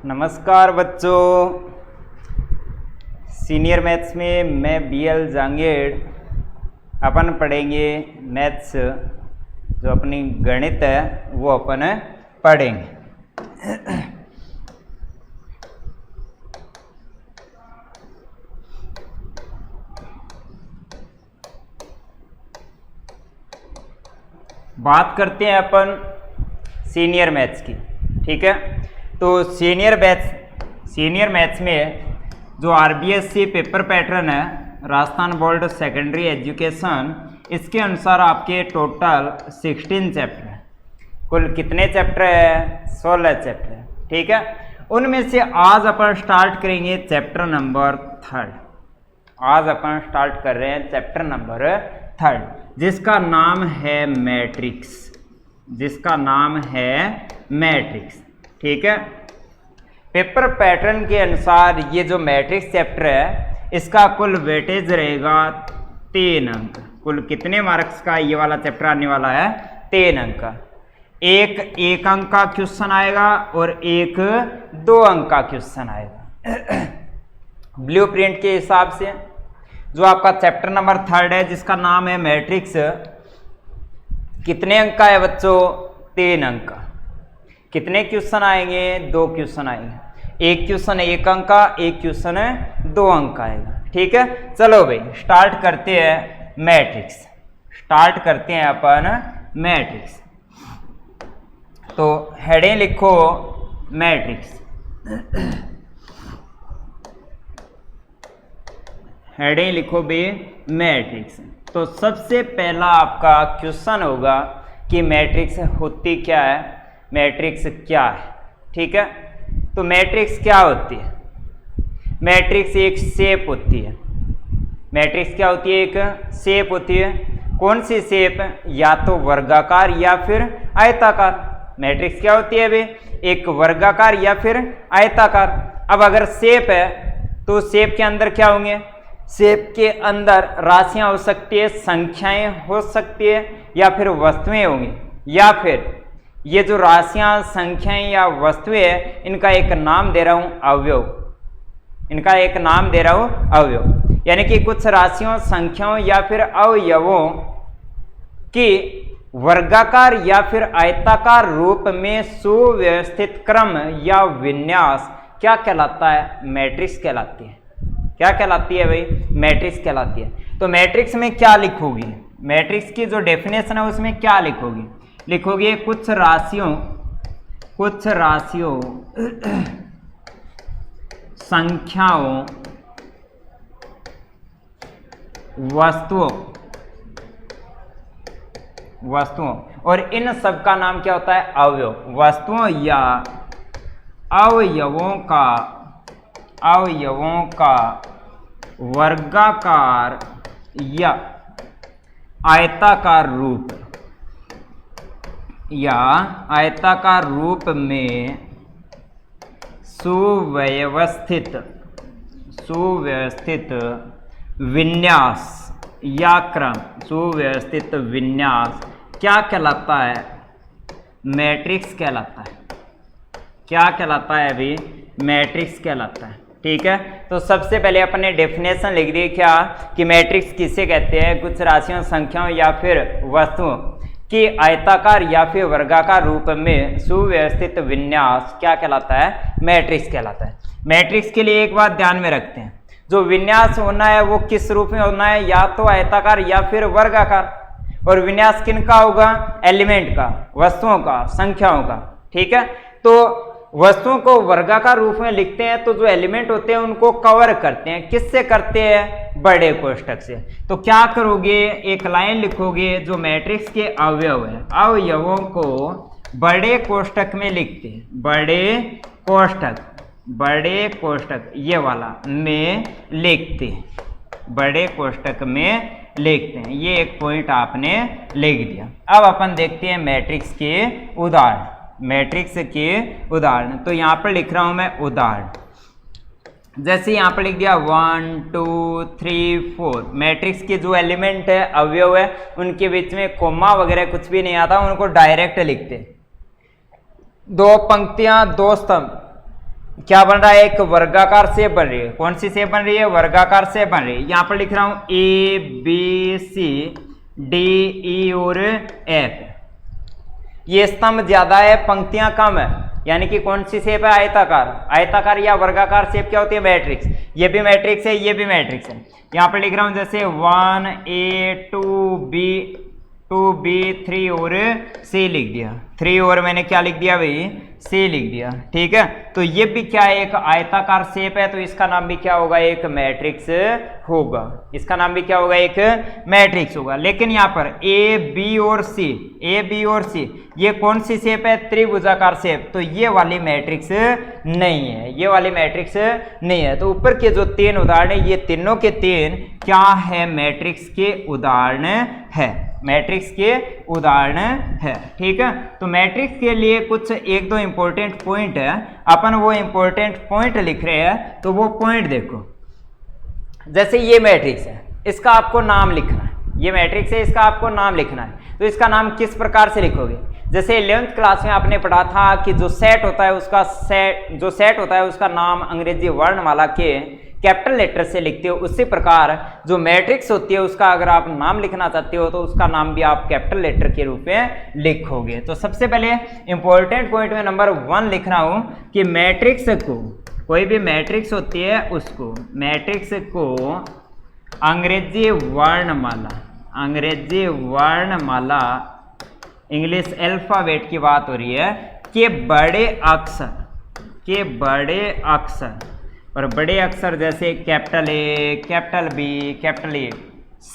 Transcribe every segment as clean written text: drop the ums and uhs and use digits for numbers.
नमस्कार बच्चों, senior maths में मैं BL जांगेड़ अपन पढ़ेंगे मैथ्स। जो अपनी गणित है वो अपन पढ़ेंगे। बात करते हैं अपन सीनियर मैथ्स की, ठीक है। तो सीनियर मैथ्स में जो RBSC पेपर पैटर्न है, राजस्थान बोर्ड सेकेंडरी एजुकेशन, इसके अनुसार आपके टोटल 16 चैप्टर है। कुल कितने चैप्टर है? 16 चैप्टर है, ठीक है। उनमें से आज अपन स्टार्ट करेंगे चैप्टर नंबर 3। आज अपन स्टार्ट कर रहे हैं चैप्टर नंबर 3, जिसका नाम है मैट्रिक्स। ठीक है। पेपर पैटर्न के अनुसार ये जो मैट्रिक्स चैप्टर है, इसका कुल वेटेज रहेगा 3 अंक। कुल कितने मार्क्स का ये वाला चैप्टर आने वाला है? 3 अंक का। एक अंक का क्वेश्चन आएगा और एक 2 अंक का क्वेश्चन आएगा। ब्लूप्रिंट के हिसाब से जो आपका चैप्टर नंबर 3 है, जिसका नाम है मैट्रिक्स, कितने अंक का है बच्चों? 3 अंक का। कितने क्वेश्चन आएंगे? 2 क्वेश्चन आएंगे। एक क्वेश्चन 1 अंक का, एक क्वेश्चन 2 अंक का आएगा, ठीक है। चलो भाई स्टार्ट करते हैं मैट्रिक्स। अपन मैट्रिक्स। तो हेडिंग लिखो मैट्रिक्स। हेडिंग लिखो बे मैट्रिक्स। तो सबसे पहला आपका क्वेश्चन होगा कि मैट्रिक्स होती क्या है, मैट्रिक्स क्या है, ठीक है। तो मैट्रिक्स क्या होती है? मैट्रिक्स एक शेप होती है। मैट्रिक्स क्या होती है? एक शेप होती है। कौन सी शेप? या तो वर्गाकार या फिर आयताकार। मैट्रिक्स क्या होती है बे? एक वर्गाकार या फिर आयताकार। अब अगर शेप है तो शेप के अंदर क्या होंगे? शेप के अंदर राशियां हो सकती है, संख्याएं हो सकती है, या फिर वस्तुएं होंगी, या फिर ये जो राशियां, संख्याएं या वस्तुएं है, इनका एक नाम दे रहा हूं अवयव। यानी कि कुछ राशियों, संख्याओं या फिर अवयवों की वर्गाकार या फिर आयताकार रूप में सुव्यवस्थित क्रम या विन्यास क्या कहलाता है? मैट्रिक्स कहलाती है। क्या कहलाती है भाई? मैट्रिक्स कहलाती है। तो मैट्रिक्स में क्या लिखोगी? मैट्रिक्स की जो डेफिनेशन है उसमें क्या लिखोगी? लिखोगे कुछ राशियों संख्याओं, वस्तुओं और इन सब का नाम क्या होता है? अवयव। वस्तुओं या अवयवों का वर्गाकार या आयताकार रूप में सुव्यवस्थित विन्यास या क्रम, सुव्यवस्थित विन्यास क्या कहलाता है? मैट्रिक्स कहलाता है। क्या कहलाता है अभी? मैट्रिक्स कहलाता है, ठीक है। तो सबसे पहले अपन ने डेफिनेशन लिख दी क्या कि मैट्रिक्स किसे कहते हैं? कुछ राशियों, संख्याओं या फिर वस्तुओं की आयताकार या फिर वर्गाकार रूप में सुव्यवस्थित विन्यास क्या कहलाता है? मैट्रिक्स कहलाता है। मैट्रिक्स के लिए एक बात ध्यान में रखते हैं, जो विन्यास होना है वो किस रूप में होना है? या तो आयताकार या फिर वर्गाकार। और विन्यास किनका होगा? एलिमेंट का, वस्तुओं का, संख्याओं का, ठीक है। तो वस्तुओं को वर्गाकार रूप में लिखते हैं तो जो एलिमेंट होते हैं उनको कवर करते हैं। किससे करते हैं? बड़े कोष्ठक से। तो क्या करोगे? एक लाइन लिखोगे जो मैट्रिक्स के अवयव है, अवयवों को बड़े कोष्ठक में लिखते हैं। बड़े कोष्ठक ये वाला में लिखते हैं। बड़े कोष्ठक में लिखते हैं। ये एक पॉइंट आपने लिख दिया। अब अपन देखते हैं मैट्रिक्स के उदाहरण। तो यहां पर लिख रहा हूं मैं उदाहरण। जैसे यहां पर लिख दिया 1 2 3 4। मैट्रिक्स के जो एलिमेंट है, अवयव है, उनके बीच में कोमा वगैरह कुछ भी नहीं आता, उनको डायरेक्ट लिखते। 2 पंक्तियां 2 स्तंभ, क्या बन रहा है, एक वर्गाकार शेप बन रही है। कौन सी शेप बन रही है, वर्गाकार शेप बन रही है। यहां पर लिख रहा हूं ABCDE और F। ये स्तंभ ज्यादा है, पंक्तियां कम है, यानी कि कौन सी शेप है, आयताकार। आयताकार या वर्गाकार शेप क्या होती है, मैट्रिक्स। ये भी मैट्रिक्स है, ये भी मैट्रिक्स है। यहां पर लिख रहा हूं जैसे 1A 2B 2B 3 और C लिख दिया। 3 और मैंने क्या लिख दिया भाई, C लिख दिया। ठीक है, तो ये भी क्या है, एक आयताकार शेप है, तो इसका नाम भी क्या होगा, एक मैट्रिक्स होगा। इसका नाम भी क्या होगा, एक मैट्रिक्स होगा। लेकिन यहाँ पर A B और C ये कौन सी शेप है, त्रिभुजाकार शेप, तो ये वाली मैट्रिक्स नहीं है, ये वाली मैट्रिक्स नहीं है। तो ऊपर के जो 3 उदाहरण है, ये तीनों के 3 क्या है, मैट्रिक्स के उदाहरण है, मैट्रिक्स के उदाहरण है। ठीक है, तो मैट्रिक्स के लिए कुछ 1-2 इंपॉर्टेंट पॉइंट है, अपन वो इंपॉर्टेंट पॉइंट लिख रहे हैं। तो वो पॉइंट देखो, जैसे ये मैट्रिक्स है, इसका आपको नाम लिखना है। ये मैट्रिक्स है, इसका आपको नाम लिखना है। तो इसका नाम किस प्रकार से लिखोगे, जैसे 11th क्लास में आपने पढ़ा था कि जो सेट होता है उसका सेट होता है उसका नाम अंग्रेजी वर्णमाला के कैपिटल लेटर से लिखते हो। उसी प्रकार जो मैट्रिक्स होती है उसका अगर आप नाम लिखना चाहते हो तो उसका नाम भी आप कैपिटल लेटर के रूप में लिखोगे। तो सबसे पहले इंपॉर्टेंट पॉइंट में नंबर 1 लिख रहा हूं कि मैट्रिक्स को, कोई भी मैट्रिक्स होती है उसको, मैट्रिक्स को अंग्रेजी वर्णमाला इंग्लिश अल्फाबेट की बात हो रही है, के बड़े अक्षर और बड़े अक्षर जैसे capital A, capital B, capital A, C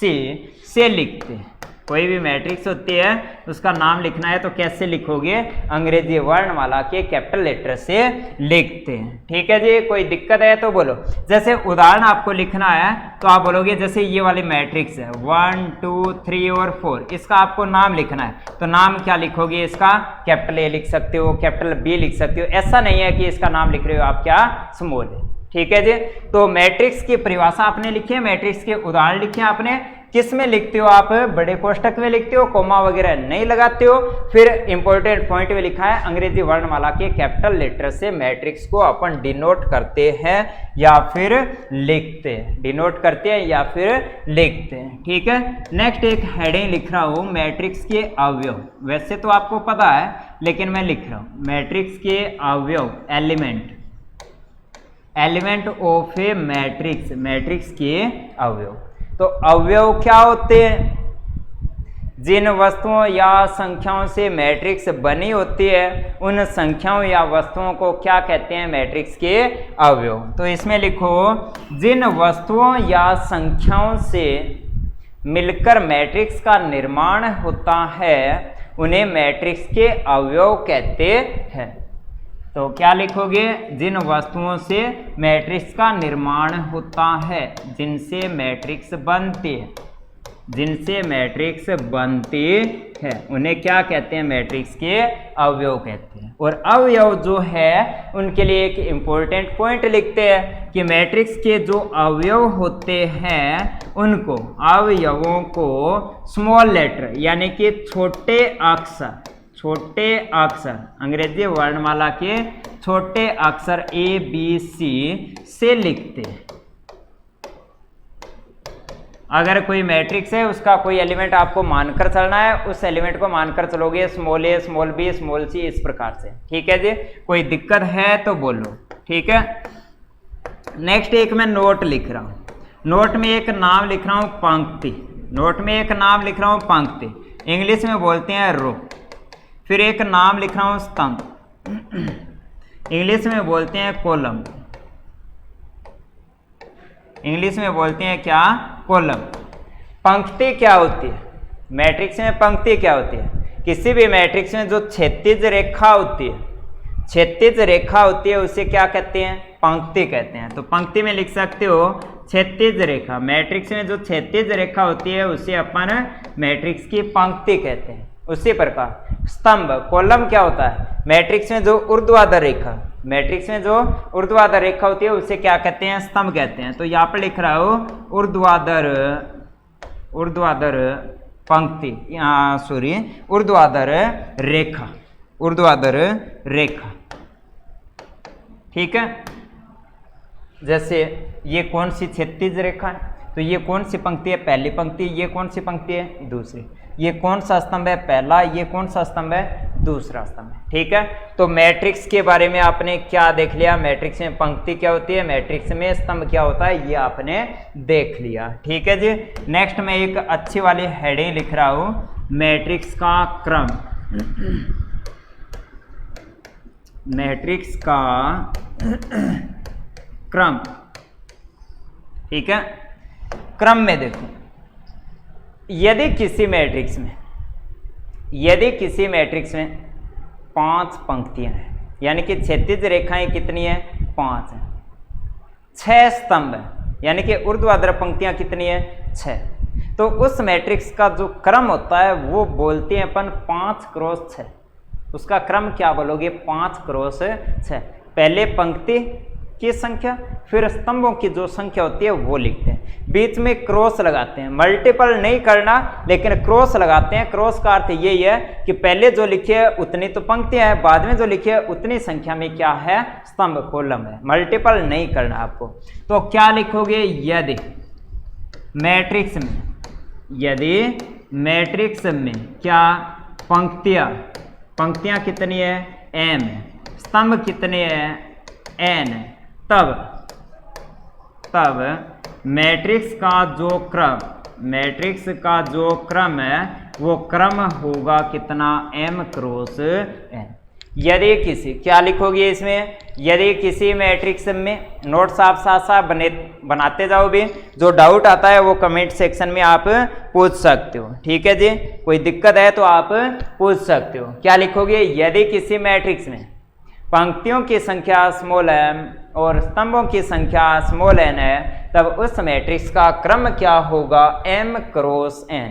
से लिखते हैं। कोई भी मैट्रिक्स होती है उसका नाम लिखना है तो कैसे लिखोगे, अंग्रेजी वर्णमाला के कैपिटल लेटर से लिखते हैं। ठीक है जी, कोई दिक्कत है तो बोलो। जैसे उदाहरण आपको लिखना है तो आप बोलोगे जैसे ये वाली मैट्रिक्स है 1 2 3 और 4, इसका आपको नाम लिखना है तो नाम क्या लिखोगे, इसका कैपिटल A लिख सकते हो, कैपिटल B लिख सकते हो। ऐसा नहीं है कि इसका नाम लिख रहे हो आप क्या, स्मॉल है। ठीक है जी, तो मैट्रिक्स की परिभाषा आपने लिखी है, मैट्रिक्स के उदाहरण लिखे हैं आपने। किस में लिखते हो आप, बड़े कोष्टक में लिखते हो, कोमा वगैरह नहीं लगाते हो। फिर इंपॉर्टेंट पॉइंट में लिखा है अंग्रेजी वर्णमाला के कैपिटल लेटर से मैट्रिक्स को अपन डिनोट करते हैं या फिर लिखते हैं, डिनोट करते हैं या फिर लिखते हैं। ठीक है, नेक्स्ट एक हेडिंग लिख रहा हूं, मैट्रिक्स के अवयव। वैसे तो आपको पता है लेकिन मैं लिख रहा हूं मैट्रिक्स के अवयव, element of A matrix, matrix के अवयव। तो अवयव क्या होते हैं, जिन वस्तुओं या संख्याओं से मैट्रिक्स बनी होती है उन संख्याओं या वस्तुओं को क्या कहते हैं, मैट्रिक्स के अवयव। तो इसमें लिखो, जिन वस्तुओं या संख्याओं से मिलकर मैट्रिक्स का निर्माण होता है उन्हें मैट्रिक्स के अवयव कहते हैं। तो क्या लिखोगे, जिन वस्तुओं से मैट्रिक्स का निर्माण होता है, जिनसे मैट्रिक्स बनती है, जिनसे मैट्रिक्स बनती है उन्हें क्या कहते हैं, मैट्रिक्स के अवयव कहते हैं। और अवयव जो है उनके लिए एक इंपॉर्टेंट पॉइंट लिखते हैं कि मैट्रिक्स के जो अवयव होते हैं उनको, अवयवों को स्मॉल लेटर यानी कि छोटे अक्षर अंग्रेजी वर्णमाला के छोटे अक्षर ABC से लिखते हैं। अगर कोई मैट्रिक्स है उसका कोई एलिमेंट आपको मानकर चलना है, उस एलिमेंट को मानकर चलोगे, small A, small B, small C, इस प्रकार से। ठीक है जी, कोई दिक्कत है तो बोलो। ठीक है, नेक्स्ट एक मैं नोट लिख रहा हूं, नोट में एक नाम लिख रहा हूं पंक्ति, नोट में एक नाम लिख रहा हूं पंक्ति, इंग्लिश में बोलते हैं रो। फिर एक नाम लिख रहा हूं स्तंभ, इंग्लिश में बोलते हैं कॉलम, इंग्लिश में बोलते हैं क्या, कॉलम। पंक्ति क्या होती है, मैट्रिक्स में पंक्ति क्या होती है, किसी भी मैट्रिक्स में जो क्षैतिज रेखा होती है, क्षैतिज रेखा होती है उसे क्या कहते हैं, पंक्ति कहते हैं। तो पंक्ति में लिख सकते हो क्षैतिज रेखा, मैट्रिक्स में जो क्षैतिज रेखा होती है उसे अपन मैट्रिक्स की पंक्ति कहते हैं। उसी प्रकार स्तंभ, कॉलम क्या होता है, मैट्रिक्स में जो ऊर्ध्वाधर रेखा, मैट्रिक्स में जो ऊर्ध्वाधर रेखा होती है उसे क्या कहते हैं, स्तंभ कहते हैं। तो यहाँ पर लिख रहा हूं ऊर्ध्वाधर पंक्ति, ऊर्ध्वाधर रेखा, ऊर्ध्वाधर रेखा। ठीक है। जैसे ये कौन सी क्षैतिज रेखा है, तो ये कौन सी पंक्ति है, पहली पंक्ति, ये कौन सी पंक्ति है, दूसरी, ये कौन सा स्तंभ है, पहला, ये कौन सा स्तंभ है, दूसरा स्तंभ है। ठीक है, तो मैट्रिक्स के बारे में आपने क्या देख लिया, मैट्रिक्स में पंक्ति क्या होती है, मैट्रिक्स में स्तंभ क्या होता है, ये आपने देख लिया। ठीक है जी। नेक्स्ट मैं एक अच्छी वाली हेडिंग लिख रहा हूं, मैट्रिक्स का क्रम। मैट्रिक्स का क्रम। ठीक है, क्रम में देखो, यदि किसी मैट्रिक्स में 5 पंक्तियां हैं, यानी कि क्षैतिज रेखाएं कितनी है, 5 हैं, 6 स्तंभ है, यानी कि ऊर्ध्वाधर पंक्तियां कितनी है, 6, तो उस मैट्रिक्स का जो क्रम होता है वो बोलते हैं अपन 5x6। उसका क्रम क्या बोलोगे, 5x6। पहले पंक्ति की संख्या, फिर स्तंभों की जो संख्या होती है वो लिखते हैं, बीच में क्रॉस लगाते हैं, मल्टीपल नहीं करना लेकिन क्रॉस लगाते हैं। क्रॉस का अर्थ यही है कि पहले जो लिखे है उतनी तो पंक्तियां है, बाद में जो लिखे है उतनी संख्या में क्या है, स्तंभ, कॉलम है, मल्टीपल नहीं करना आपको। तो क्या लिखोगे, यदि मैट्रिक्स में क्या पंक्तियां कितनी है, m है, स्तंभ कितने हैं, n है, तब मैट्रिक्स का जो क्रम है वो क्रम होगा कितना, m×n। यदि किसी, क्या लिखोगे इसमें, यदि किसी मैट्रिक्स में, नोट्स आप साथ साथ बनाते जाओ भी, जो डाउट आता है वो कमेंट सेक्शन में आप पूछ सकते हो। ठीक है जी, कोई दिक्कत है तो आप पूछ सकते हो। क्या लिखोगे, यदि किसी मैट्रिक्स में पंक्तियों की संख्या m और स्तंभों की संख्या n है, तब उस मैट्रिक्स का क्रम क्या होगा, m×n।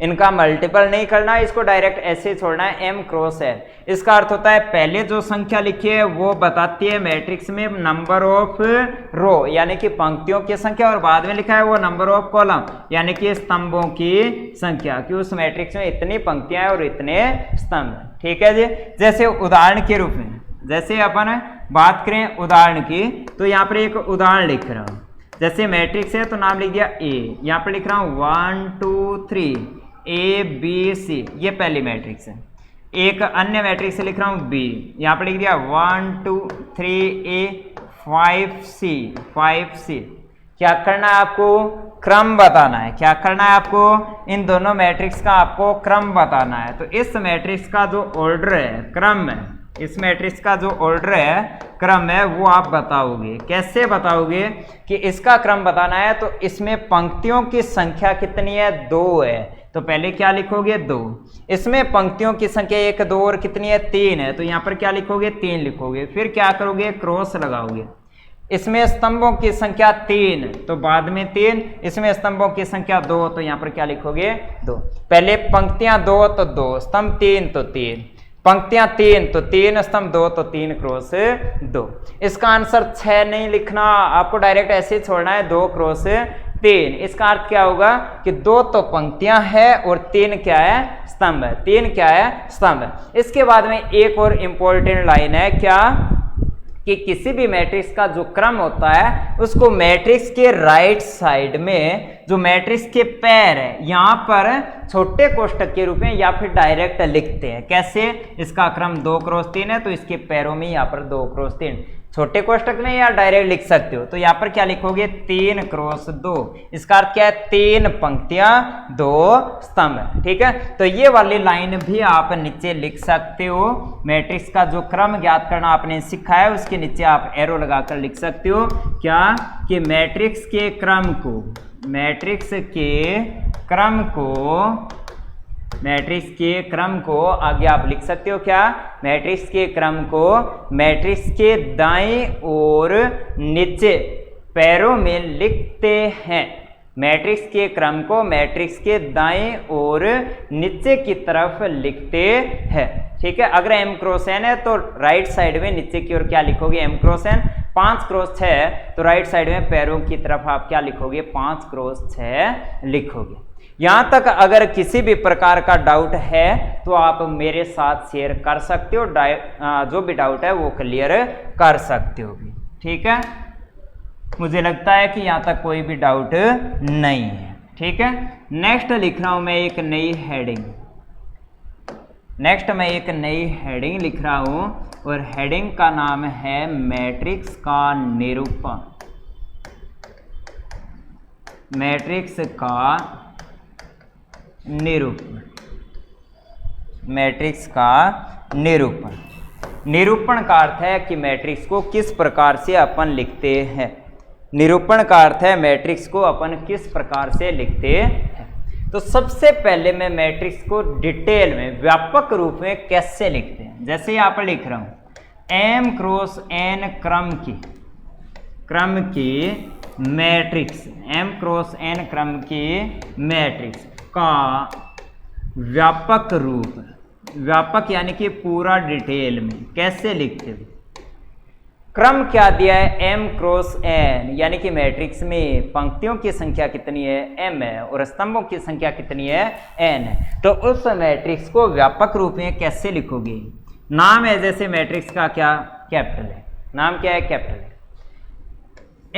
इनका मल्टीपल नहीं करना, इसको डायरेक्ट ऐसे छोड़ना है, m×n। इसका अर्थ होता है पहले जो संख्या लिखी है वो बताती है मैट्रिक्स में नंबर ऑफ रो, यानी कि पंक्तियों की संख्या, और बाद में लिखा है वो नंबर ऑफ कॉलम, यानी कि स्तंभों की संख्या, कि उस मैट्रिक्स में इतनी पंक्तियां और इतने स्तंभ। ठीक है जी। जैसे उदाहरण के रूप में, जैसे अपन बात करें उदाहरण की, तो यहाँ पर एक उदाहरण लिख रहा हूँ। जैसे मैट्रिक्स है तो नाम लिख दिया A, यहाँ पर लिख रहा हूँ 1 2 3 ABC, ये पहली मैट्रिक्स है। एक अन्य मैट्रिक्स से लिख रहा हूँ B, यहाँ पर लिख दिया 1 2 3A 5C। क्या करना है आपको, क्रम बताना है। क्या करना है आपको, इन दोनों मैट्रिक्स का आपको क्रम बताना है। तो इस मैट्रिक्स का जो ऑर्डर है, क्रम है, इस मैट्रिक्स का जो ऑर्डर है, क्रम है, वो आप बताओगे। कैसे बताओगे कि इसका क्रम बताना है, तो इसमें पंक्तियों की संख्या कितनी है, 2 है, तो पहले क्या लिखोगे, 2। इसमें पंक्तियों की संख्या 1 2 और कितनी है, 3 है, तो यहाँ पर क्या लिखोगे, 3 लिखोगे। फिर क्या करोगे, क्रॉस लगाओगे। इसमें स्तंभों की संख्या 3, तो बाद में 3, इसमें स्तंभों की संख्या 2, तो यहाँ पर क्या लिखोगे, 2। पहले पंक्तियां 2 तो 2, स्तंभ 3 तो 3, पंक्तियां 3 तो 3, स्तंभ 2 तो 3×2। इसका आंसर 6 नहीं लिखना, आपको डायरेक्ट ऐसे ही छोड़ना है, 2×3। इसका अर्थ क्या होगा कि 2 तो पंक्तियां है और 3 क्या है, स्तंभ है, 3 क्या है, स्तंभ है। इसके बाद में एक और इंपॉर्टेंट लाइन है, क्या कि किसी भी मैट्रिक्स का जो क्रम होता है उसको मैट्रिक्स के राइट साइड में जो मैट्रिक्स के पैर है यहाँ पर छोटे कोष्टक के रूप में या फिर डायरेक्ट लिखते हैं। कैसे, इसका क्रम 2×3 है तो इसके पैरों में यहाँ पर 2×3 छोटे कोष्टक में या डायरेक्ट लिख सकते हो। तो यहाँ पर क्या लिखोगे, 3×2। इसका अर्थ क्या है, 3 पंक्तियां 2 स्तंभ। ठीक है, तो ये वाली लाइन भी आप नीचे लिख सकते हो। मैट्रिक्स का जो क्रम ज्ञात करना आपने सीखा है उसके नीचे आप एरो लगाकर लिख सकते हो। क्या कि मैट्रिक्स के क्रम को आगे आप लिख सकते हो। क्या, मैट्रिक्स के क्रम को मैट्रिक्स के दाईं और नीचे पैरों में लिखते हैं। मैट्रिक्स के क्रम को मैट्रिक्स के दाईं और नीचे की तरफ लिखते हैं। ठीक है, अगर m×n है तो राइट साइड में नीचे की ओर क्या लिखोगे, m×n। 5×6 तो राइट साइड में पैरों की तरफ आप क्या लिखोगे, 5×6 लिखोगे। यहां तक अगर किसी भी प्रकार का डाउट है तो आप मेरे साथ शेयर कर सकते हो, जो भी डाउट है वो क्लियर कर सकते हो भी। ठीक है, मुझे लगता है कि यहां तक कोई भी डाउट नहीं है। ठीक है, नेक्स्ट लिख रहा हूं मैं एक नई हेडिंग। नेक्स्ट मैं एक नई हेडिंग लिख रहा हूं और हेडिंग का नाम है मैट्रिक्स का निरूपण। मैट्रिक्स का निरूपण। मैट्रिक्स का निरूपण। निरूपण का अर्थ है कि मैट्रिक्स को किस प्रकार से अपन लिखते हैं। निरूपण का अर्थ है मैट्रिक्स को अपन किस प्रकार से लिखते हैं। तो सबसे पहले मैं मैट्रिक्स को डिटेल में व्यापक रूप में कैसे लिखते हैं, जैसे यहाँ पर लिख रहा हूं m क्रॉस n क्रम की मैट्रिक्स, m क्रॉस n क्रम की मैट्रिक्स का व्यापक रूप, व्यापक यानी कि पूरा डिटेल में कैसे लिखते हैं। क्रम क्या दिया है, m क्रॉस n, यानी कि मैट्रिक्स में पंक्तियों की संख्या कितनी है, m है, और स्तंभों की संख्या कितनी है, n है। तो उस मैट्रिक्स को व्यापक रूप में कैसे लिखोगे। नाम है जैसे मैट्रिक्स का क्या, कैपिटल है। नाम क्या है, कैपिटल है।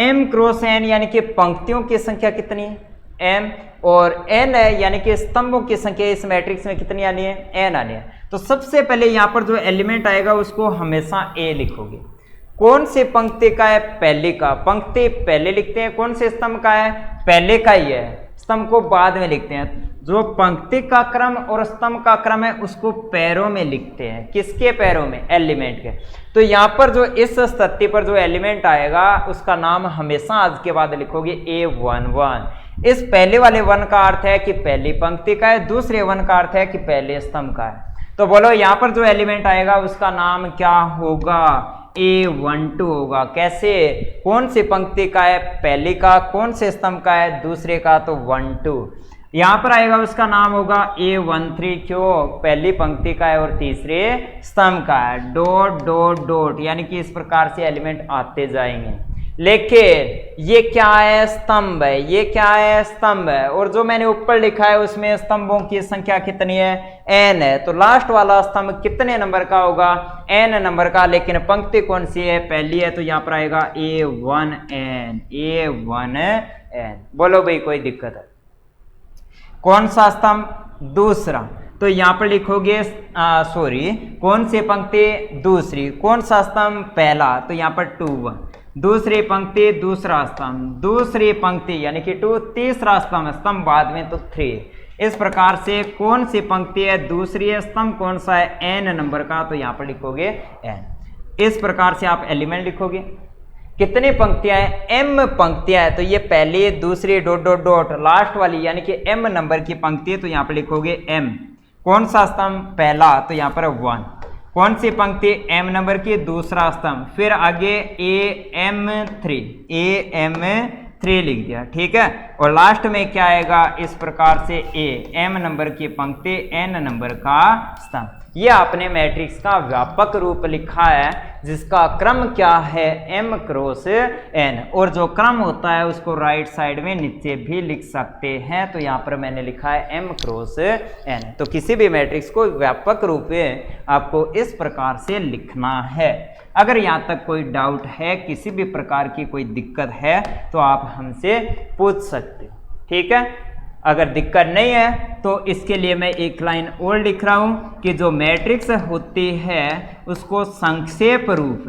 m क्रॉस n यानी कि पंक्तियों की संख्या कितनी है, m, और n है यानी कि स्तंभों की संख्या इस मैट्रिक्स में कितनी आनी है, n आनी है। तो सबसे पहले यहां पर जो एलिमेंट आएगा उसको हमेशा a लिखोगे। कौन से पंक्ति का है, पहले का। पंक्ति पहले लिखते हैं। कौन से स्तंभ का है, पहले का ही है, स्तंभ को बाद में लिखते हैं। जो पंक्ति का क्रम और स्तंभ का क्रम है उसको पैरों में लिखते हैं। किसके पैरों में, एलिमेंट के। तो यहाँ पर जो इस स्थिति पर जो एलिमेंट आएगा उसका नाम हमेशा आज के बाद लिखोगे A11। इस पहले वाले वन का अर्थ है कि पहली पंक्ति का है, दूसरे वन का अर्थ है कि पहले स्तंभ का है। तो बोलो यहाँ पर जो एलिमेंट आएगा उसका नाम क्या होगा, A12 होगा। कैसे, कौन सी पंक्ति का है, पहली का, कौन से स्तंभ का है, दूसरे का, तो 1 2। यहां पर आएगा उसका नाम होगा A13, क्यों, पहली पंक्ति का है और तीसरे स्तंभ का है। डॉट डॉट डॉट, यानी कि इस प्रकार से एलिमेंट आते जाएंगे। लेकिन ये क्या है, स्तंभ है, ये क्या है, स्तंभ है, और जो मैंने ऊपर लिखा है उसमें स्तंभों की संख्या कितनी है, n है। तो लास्ट वाला स्तंभ कितने नंबर का होगा, n नंबर का। लेकिन पंक्ति कौन सी है, पहली है, तो यहां पर आएगा A1n, A1n। बोलो भाई कोई दिक्कत है। कौन सा स्तंभ, दूसरा, तो यहां पर लिखोगे कौन सी पंक्ति, दूसरी। कौन सा स्तंभ, पहला, तो यहां पर 2 1। दूसरी पंक्ति, दूसरा स्तंभ, दूसरी पंक्ति यानी कि 2, तीसरा स्तंभ, स्तंभ बाद में तो 3। इस प्रकार से कौन सी पंक्ति है, दूसरी है, स्तंभ कौन सा है, n नंबर का, तो यहां पर लिखोगे n। इस प्रकार से आप एलिमेंट लिखोगे। कितनी पंक्तियां हैं, m पंक्तियां हैं, तो ये पहली, दूसरी, डॉट डॉट डॉट, लास्ट वाली यानी कि m नंबर की पंक्ति है, तो यहां पर लिखोगे m। कौन सा स्तंभ, पहला, तो यहां पर 1। कौन सी पंक्ति, m नंबर की, दूसरा स्तंभ, फिर आगे AM3 लिख दिया। ठीक है, और लास्ट में क्या आएगा, इस प्रकार से m नंबर की पंक्ति, n नंबर का स्तंभ। ये आपने मैट्रिक्स का व्यापक रूप लिखा है जिसका क्रम क्या है, m क्रॉस n, और जो क्रम होता है उसको राइट साइड में नीचे भी लिख सकते हैं। तो यहाँ पर मैंने लिखा है m क्रॉस n। तो किसी भी मैट्रिक्स को व्यापक रूप में आपको इस प्रकार से लिखना है। अगर यहाँ तक कोई डाउट है, किसी भी प्रकार की कोई दिक्कत है तो आप हमसे पूछ सकते हो। ठीक है, अगर दिक्कत नहीं है तो इसके लिए मैं एक लाइन और लिख रहा हूं कि जो मैट्रिक्स होती है उसको संक्षेप रूप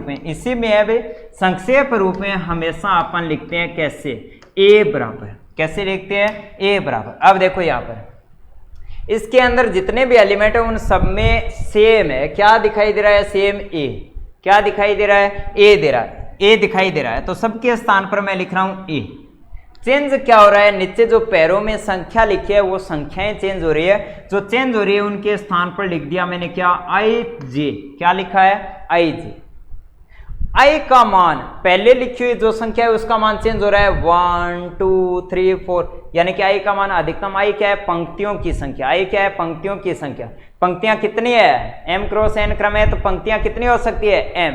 में इसी में है भाई, संक्षेप रूप में हमेशा अपन लिखते हैं कैसे, a बराबर, कैसे लिखते हैं, a बराबर। अब देखो यहाँ पर इसके अंदर जितने भी एलिमेंट है उन सब में सेम है, क्या दिखाई दे रहा है, सेम a। क्या दिखाई दे रहा है, a दे रहा है, a दिखाई दे रहा है। तो सबके स्थान पर मैं लिख रहा हूं a। चेंज क्या हो रहा है, नीचे जो पैरों में संख्या लिखी है वो संख्याएं चेंज हो रही है। जो चेंज हो रही है उनके स्थान पर लिख दिया मैंने क्या, ij। क्या लिखा है, ij। i का मान, पहले लिखी हुई जो संख्या है उसका मान चेंज हो रहा है, 1 2 3 4, यानी कि i का मान अधिकतम। i क्या है, पंक्तियों की संख्या। i क्या है, पंक्तियों की संख्या। पंक्तियां कितनी है, m क्रॉस n क्रम है तो पंक्तियां कितनी हो सकती है, m।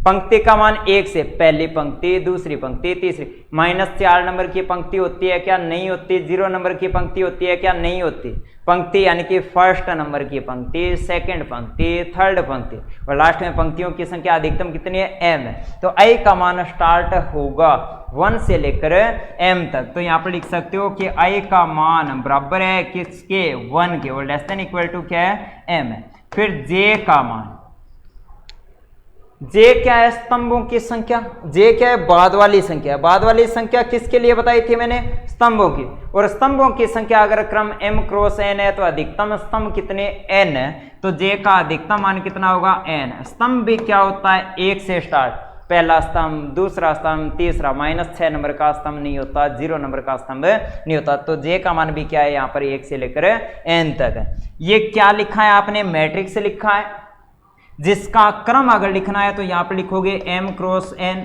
पंक्ति का मान 1 से पहली पंक्ति, दूसरी पंक्ति, तीसरी। -4 नंबर की पंक्ति होती है क्या? नहीं होती। 0 नंबर की पंक्ति होती है क्या? नहीं होती। पंक्ति यानी कि फर्स्ट नंबर की पंक्ति, सेकंड पंक्ति, थर्ड पंक्ति और लास्ट में पंक्तियों की संख्या अधिकतम कितनी है? m है। तो i का मान स्टार्ट होगा 1 से लेकर m तक। तो यहाँ पर लिख सकते हो कि i का मान बराबर है किसके? 1 के, और लेस देन इक्वल टू क्या है? m है। फिर j का मान, j क्या है? स्तंभों की संख्या। j क्या है? बाद वाली संख्या। बाद वाली संख्या किसके लिए बताई थी मैंने? स्तंभों की। और स्तंभों की संख्या अगर क्रम m क्रॉस n है तो अधिकतम स्तंभ कितने? n है। तो j का अधिकतम मान कितना होगा? n। स्तंभ भी क्या होता है? 1 से स्टार्ट, पहला स्तंभ, दूसरा स्तंभ, तीसरा। -6 नंबर का स्तंभ नहीं होता, 0 नंबर का स्तंभ नहीं होता। तो j का मान भी क्या है? यहाँ पर 1 से लेकर n तक है। ये क्या लिखा है आपने? मैट्रिक्स लिखा है। जिसका क्रम अगर लिखना है तो यहां पर लिखोगे m क्रॉस n।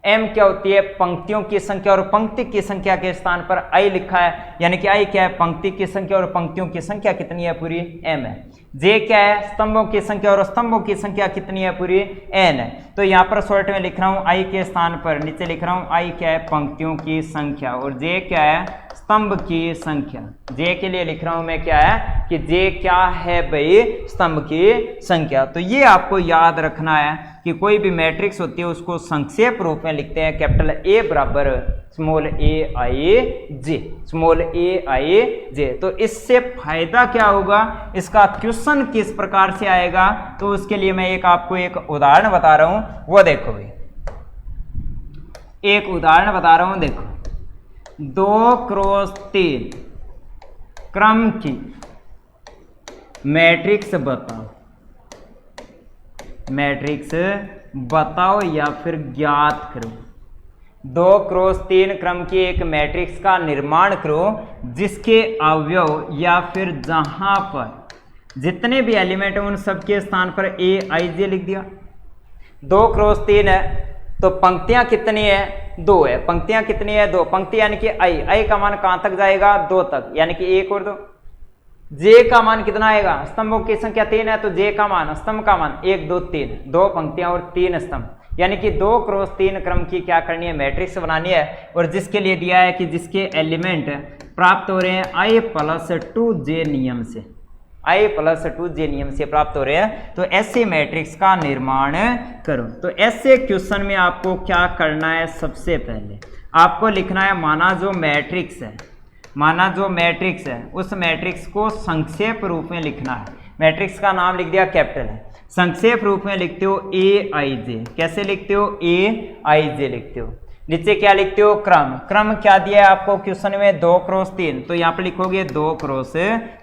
m क्या होती है? पंक्तियों की संख्या, और पंक्ति की संख्या के स्थान पर i लिखा है, यानी कि i क्या है? पंक्ति की संख्या, और पंक्तियों की संख्या कितनी है? पूरी m है। j क्या है? स्तंभों की संख्या, और स्तंभों की संख्या कितनी है? पूरी n है। तो यहाँ पर शॉर्ट में लिख रहा हूँ i के स्थान पर, नीचे लिख रहा हूँ i क्या है? पंक्तियों की संख्या, और j क्या है? स्तंभ की संख्या। j के लिए लिख रहा हूं मैं क्या है? कि j क्या है भाई? स्तंभ की संख्या। तो ये आपको याद रखना है कि कोई भी मैट्रिक्स होती है उसको संक्षेप रूप में लिखते हैं कैपिटल A बराबर small a i j, small a i j। तो इससे फायदा क्या होगा? इसका क्वेश्चन किस प्रकार से आएगा? तो उसके लिए मैं आपको एक उदाहरण बता रहा हूं, वो देखो भाई। एक उदाहरण बता रहा हूं, देखो। 2 क्रॉस 3 क्रम की मैट्रिक्स बताओ, मैट्रिक्स बताओ या फिर ज्ञात करो। 2 क्रॉस 3 क्रम की एक मैट्रिक्स का निर्माण करो जिसके अवयव या फिर जहां पर जितने भी एलिमेंट हैं उन सबके स्थान पर a i j लिख दिया। 2 क्रॉस 3 है तो पंक्तियां कितनी है? 2 है। पंक्तियां कितनी है? 2। पंक्ति यानी कि i का मान कहां तक जाएगा? 2 तक, यानी कि 1 और 2। j का मान कितना आएगा? स्तंभों की संख्या 3 है तो j का मान, स्तंभ का मान 1 2 3, 2 पंक्तियां और 3 स्तंभ, यानी कि 2 क्रॉस 3 क्रम की क्या करनी है? मैट्रिक्स बनानी है। और जिसके लिए दिया है कि जिसके एलिमेंट प्राप्त हो रहे हैं i प्लस 2j नियम से, i प्लस 2j नियम से प्राप्त हो रहे हैं, तो ऐसे मैट्रिक्स का निर्माण करो। तो ऐसे क्वेश्चन में आपको क्या करना है? सबसे पहले आपको लिखना है, माना जो मैट्रिक्स है, माना जो मैट्रिक्स है उस मैट्रिक्स को संक्षेप रूप में लिखना है। मैट्रिक्स का नाम लिख दिया, कैपिटल है। संक्षेप रूप में लिखते हो a i j। कैसे लिखते हो? a i j लिखते हो। नीचे क्या लिखते हो? क्रम। क्रम क्या दिया है आपको क्वेश्चन में? 2 क्रॉस 3, तो यहाँ पे लिखोगे 2 क्रॉस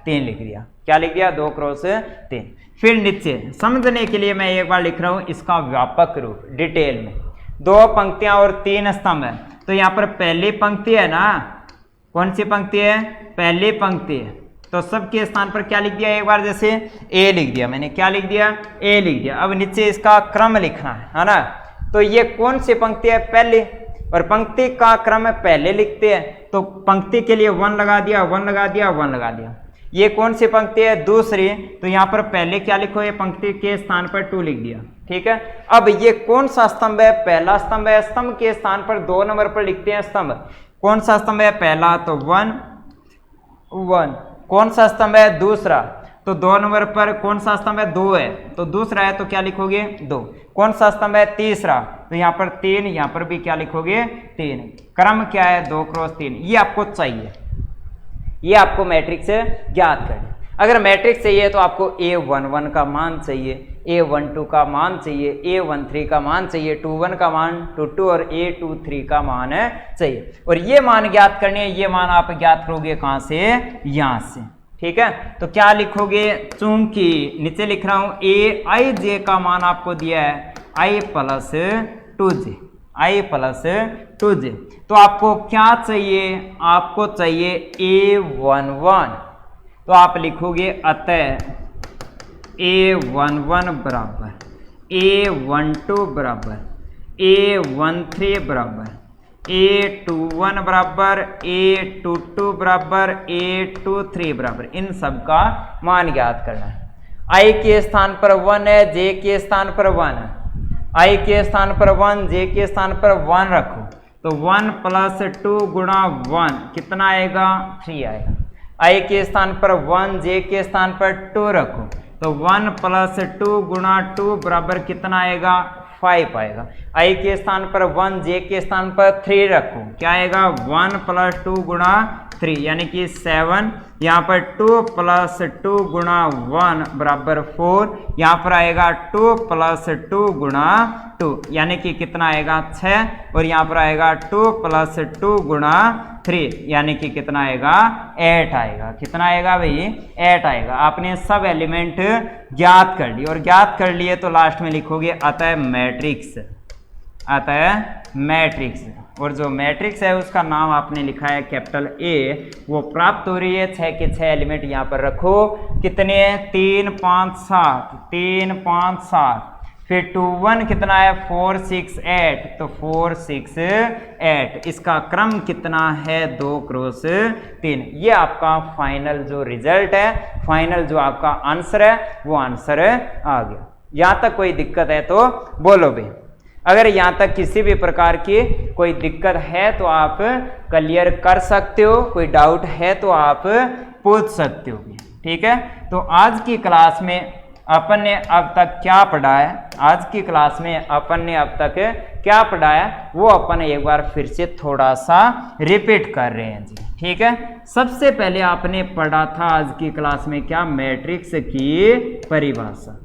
3 लिख दिया। क्या लिख दिया? 2 क्रॉस 3। फिर नीचे समझने के लिए मैं एक बार लिख रहा हूं इसका व्यापक रूप डिटेल में। 2 पंक्तियां और 3 स्तंभ है, तो यहाँ पर पहली पंक्ति है ना, कौन सी पंक्ति है? पहली पंक्ति है। तो सबके स्थान पर क्या लिख दिया? एक बार जैसे a लिख दिया मैंने। क्या लिख दिया? a लिख दिया। अब नीचे इसका क्रम लिखना है ना। तो ये कौन सी पंक्ति है? पहली। और पंक्ति का क्रम पहले लिखते हैं तो पंक्ति के लिए 1 लगा दिया, 1 लगा दिया, 1 लगा दिया। ये कौन सी पंक्ति है? दूसरी। तो यहाँ पर पहले क्या लिखो? ये पंक्ति के स्थान पर 2 लिख दिया। ठीक है। अब ये कौन सा स्तंभ है? पहला स्तंभ है। स्तंभ के स्थान पर 2 नंबर पर लिखते हैं स्तंभ। कौन सा स्तंभ है? पहला, तो 1 1। कौन सा स्तंभ है? दूसरा, तो 2 नंबर पर कौन सा स्तंभ है? 2 है, तो दूसरा है तो क्या लिखोगे? 2। कौन सा स्तंभ है? तीसरा, तो यहाँ पर 3, यहाँ पर भी क्या लिखोगे? 3। क्रम क्या है? 2 क्रॉस 3। ये आपको चाहिए, ये आपको मैट्रिक्स ज्ञात करना। अगर मैट्रिक्स चाहिए तो आपको a11 का मान चाहिए, a12 का मान चाहिए, a13 का मान चाहिए, 21 का मान, 22 और a23 का मान चाहिए। और ये मान ज्ञात करने हैं। ये मान आप ज्ञात करोगे कहाँ से? यहाँ से। ठीक है। तो क्या लिखोगे? चूंकि नीचे लिख रहा हूं a i j का मान आपको दिया है i plus 2j, i plus 2j। तो आपको क्या चाहिए? आपको चाहिए a11। तो आप लिखोगे अतः a11 बराबर a12 बराबर a13 बराबर a21 बराबर a22 बराबर a23 बराबर, इन सब का मान ज्ञात करना है। i के स्थान पर 1 है, j के स्थान पर 1 है। i के स्थान पर 1, j के स्थान पर 1 रखो तो 1 प्लस 2 गुणा 1 कितना आएगा 3 आएगा। i के स्थान पर 1, j के स्थान पर 2 रखो तो 1 प्लस 2 गुणा 2 बराबर कितना आएगा 5 आएगा। i के स्थान पर 1, j के स्थान पर 3 रखो क्या आएगा 1 प्लस 2 गुणा 3 यानी कि 7, यहाँ पर 2 प्लस 2 गुणा 1 बराबर 4, यहाँ पर आएगा 2 प्लस 2 गुणा 2 यानी कि कितना आएगा 6 और यहाँ पर आएगा 2 प्लस 2 गुणा 3 यानी कि कितना आएगा 8 आएगा। कितना आएगा भाई 8 आएगा। आपने सब एलिमेंट ज्ञात कर लिए और ज्ञात कर लिए तो लास्ट में लिखोगे अतः मैट्रिक्स, अतः मैट्रिक्स, और जो मैट्रिक्स है उसका नाम आपने लिखा है कैपिटल ए, वो प्राप्त हो रही है 6 के 6 एलिमेंट यहाँ पर रखो कितने 3 5 7, 3 5 7, फिर 2 1 कितना है 4 6 8 तो 4 6 8, इसका क्रम कितना है 2 क्रॉस 3। ये आपका फाइनल जो रिजल्ट है, फाइनल जो आपका आंसर है वो आंसर आ गया। यहाँ तक कोई दिक्कत है तो बोलो भाई। अगर यहाँ तक किसी भी प्रकार की कोई दिक्कत है तो आप क्लियर कर सकते हो, कोई डाउट है तो आप पूछ सकते हो। ठीक है, तो आज की क्लास में अपन ने अब तक क्या पढ़ा है, आज की क्लास में अपन ने अब तक क्या पढ़ा है वो अपन एक बार फिर से थोड़ा सा रिपीट कर रहे हैं जी। ठीक है, सबसे पहले आपने पढ़ा था आज की क्लास में क्या, मैट्रिक्स की परिभाषा।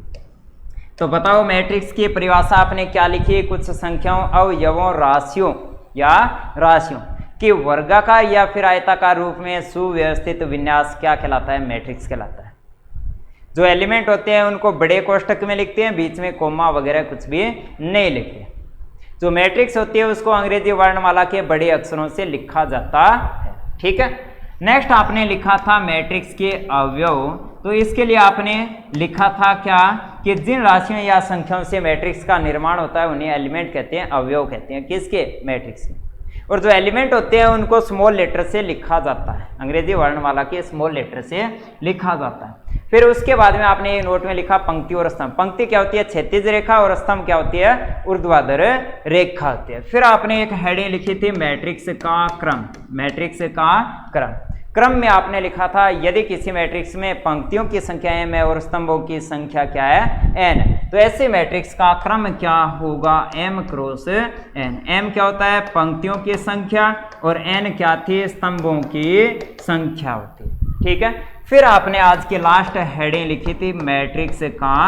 तो बताओ मैट्रिक्स की परिभाषा आपने क्या लिखी, कुछ संख्याओं अवयवों राशियों या राशियों की वर्गाकार या फिर आयताकार रूप में सुव्यवस्थित विन्यास क्या कहलाता है, मैट्रिक्स कहलाता है। जो एलिमेंट होते हैं उनको बड़े कोष्ठक में लिखते हैं, बीच में कोमा वगैरह कुछ भी नहीं लिखते। जो मैट्रिक्स होती है उसको अंग्रेजी वर्णमाला के बड़े अक्षरों से लिखा जाता है। ठीक है, नेक्स्ट आपने लिखा था मैट्रिक्स के अवयव। तो इसके लिए आपने लिखा था क्या कि जिन राशियों या संख्याओं से मैट्रिक्स का निर्माण होता है उन्हें एलिमेंट कहते हैं, अवयव कहते हैं, किसके, मैट्रिक्स के। और जो एलिमेंट होते हैं उनको स्मॉल लेटर से लिखा जाता है, अंग्रेजी वर्णमाला के स्मॉल लेटर से लिखा जाता है। फिर उसके बाद में आपने नोट में लिखा पंक्ति और स्तंभ। पंक्ति क्या होती है, क्षैतिज रेखा, और स्तंभ क्या होती है, ऊर्ध्वाधर रेखा होती है। फिर आपने एक हेडिंग लिखी थी मैट्रिक्स का क्रम, मैट्रिक्स का क्रम। क्रम में आपने लिखा था यदि किसी मैट्रिक्स में पंक्तियों की संख्या m है और स्तंभों की संख्या क्या है, n, तो ऐसे मैट्रिक्स का क्रम क्या होगा, m क्रॉस n। m क्या होता है, पंक्तियों की संख्या, और n क्या थी, स्तंभों की संख्या होती। ठीक है, फिर आपने आज की लास्ट हेडिंग लिखी थी मैट्रिक्स का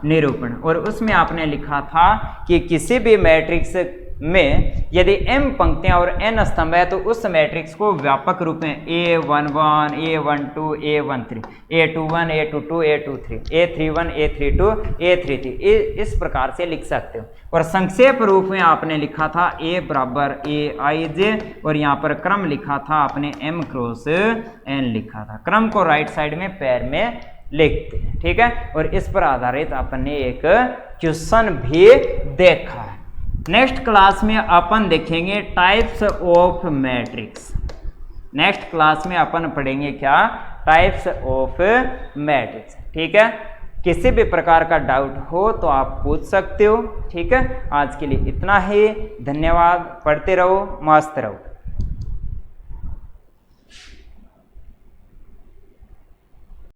निरूपण, और उसमें आपने लिखा था कि किसी भी मैट्रिक्स में यदि m पंक्तियां और n स्तंभ है तो उस मैट्रिक्स को व्यापक रूप में A11, A12, A13, A21, A22, A23, A31, A32, A33 इस प्रकार से लिख सकते हो। और संक्षेप रूप में आपने लिखा था A बराबर AIJ, और यहाँ पर क्रम लिखा था आपने m क्रॉस n लिखा था। क्रम को राइट साइड में पैर में लिखते हैं। ठीक है, और इस पर आधारित अपन ने एक क्वेश्चन भी देखा है। नेक्स्ट क्लास में अपन देखेंगे types of matrix. Next class में अपन पढ़ेंगे क्या, टाइप्स ऑफ मैट्रिक्स। ठीक है, किसी भी प्रकार का डाउट हो तो आप पूछ सकते हो। ठीक है, आज के लिए इतना ही, धन्यवाद, पढ़ते रहो, मस्त रहो।